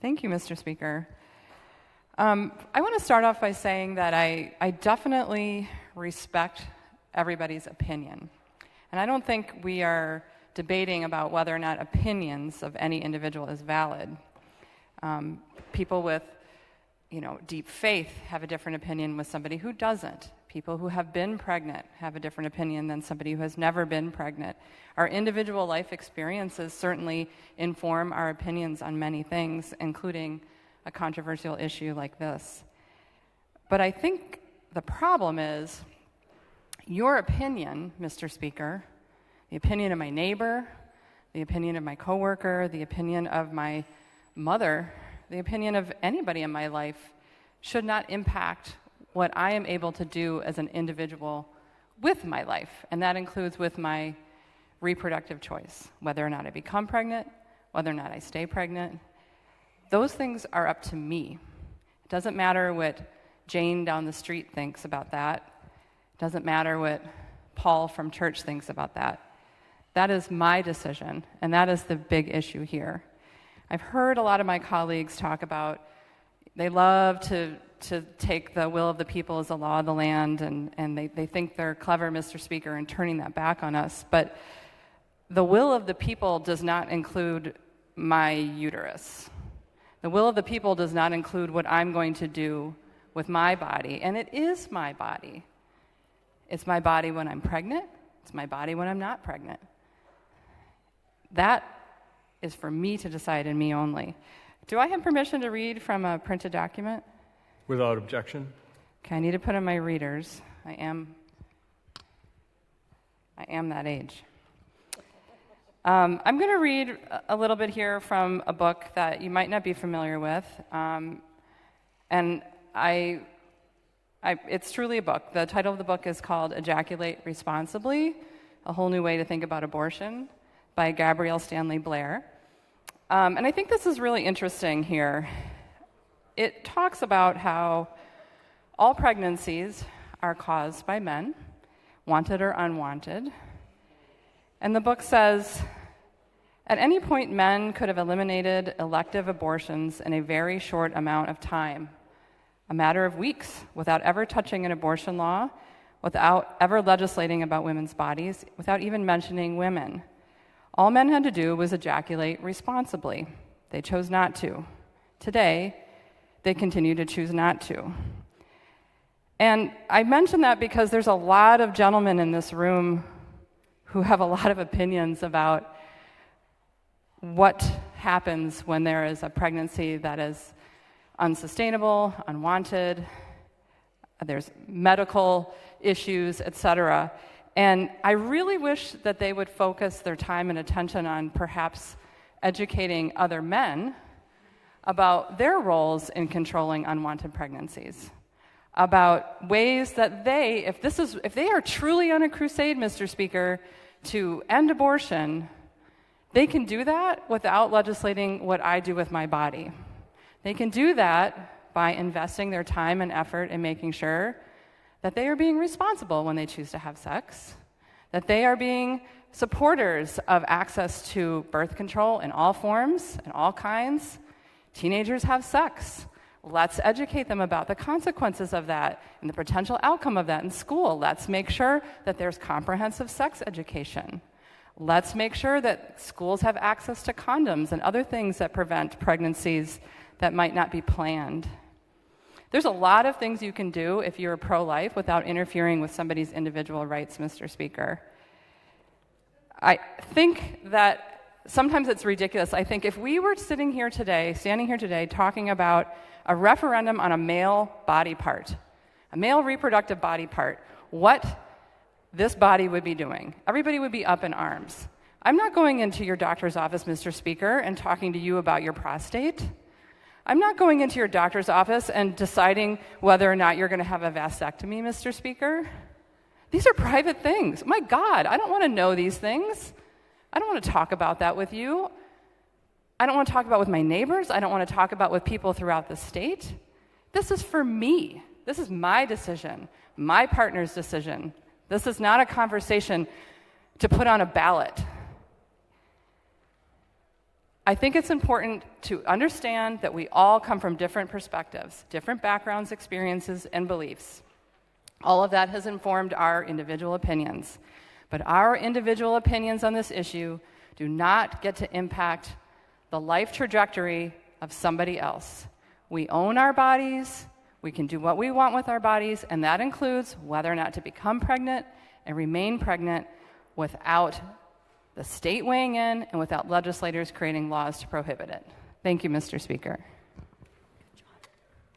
Thank you, Mr. Speaker. I want to start off by saying that I definitely respect everybody's opinion. And I don't think we are debating about whether or not opinions of any individual is valid. People with, deep faith have a different opinion with somebody who doesn't. People who have been pregnant have a different opinion than somebody who has never been pregnant. Our individual life experiences certainly inform our opinions on many things, including a controversial issue like this. But I think the problem is your opinion, Mr. Speaker, the opinion of my neighbor, the opinion of my coworker, the opinion of my mother, the opinion of anybody in my life should not impact what I am able to do as an individual with my life, and that includes with my reproductive choice, whether or not I become pregnant, whether or not I stay pregnant. Those things are up to me. It doesn't matter what Jane down the street thinks about that. It doesn't matter what Paul from church thinks about that. That is my decision, and that is the big issue here. I've heard a lot of my colleagues talk about they love to take the will of the people as the law of the land, and they think they're clever, Mr. Speaker, in turning that back on us. But the will of the people does not include my uterus. The will of the people does not include what I'm going to do with my body, and it is my body. It's my body when I'm pregnant. It's my body when I'm not pregnant. That is for me to decide and me only. Do I have permission to read from a printed document? Without objection. Okay, I need to put on my readers. I am that age. I'm going to read a little bit here from a book that you might not be familiar with, and it's truly a book. The title of the book is called Ejaculate Responsibly, A Whole New Way to Think About Abortion by Gabrielle Stanley Blair. And I think this is really interesting here. It talks about how all pregnancies are caused by men, wanted or unwanted. And the book says, at any point, men could have eliminated elective abortions in a very short amount of time, a matter of weeks, without ever touching an abortion law, without ever legislating about women's bodies, without even mentioning women. All men had to do was ejaculate responsibly. They chose not to. Today, they continue to choose not to. And I mention that because there's a lot of gentlemen in this room who have a lot of opinions about what happens when there is a pregnancy that is unsustainable, unwanted, there's medical issues, etc. And I really wish that they would focus their time and attention on perhaps educating other men about their roles in controlling unwanted pregnancies, about ways that if they are truly on a crusade, Mr. Speaker, to end abortion, they can do that without legislating what I do with my body. They can do that by investing their time and effort in making sure that they are being responsible when they choose to have sex, that they are being supporters of access to birth control in all forms and all kinds. Teenagers have sex. Let's educate them about the consequences of that and the potential outcome of that in school. Let's make sure that there's comprehensive sex education. Let's make sure that schools have access to condoms and other things that prevent pregnancies that might not be planned. There's a lot of things you can do if you're pro-life without interfering with somebody's individual rights, Mr. Speaker. I think that sometimes it's ridiculous. I think if we were standing here today, talking about a referendum on a male body part, a male reproductive body part, what this body would be doing, everybody would be up in arms. I'm not going into your doctor's office, Mr. Speaker, and talking to you about your prostate. I'm not going into your doctor's office and deciding whether or not you're going to have a vasectomy, Mr. Speaker. These are private things. My God, I don't want to know these things. I don't want to talk about that with you. I don't want to talk about it with my neighbors. I don't want to talk about it with people throughout the state. This is for me. This is my decision, my partner's decision. This is not a conversation to put on a ballot. I think it's important to understand that we all come from different perspectives, different backgrounds, experiences, and beliefs. All of that has informed our individual opinions. But our individual opinions on this issue do not get to impact the life trajectory of somebody else. We own our bodies, we can do what we want with our bodies, and that includes whether or not to become pregnant and remain pregnant without the state weighing in and without legislators creating laws to prohibit it. Thank you, Mr. Speaker.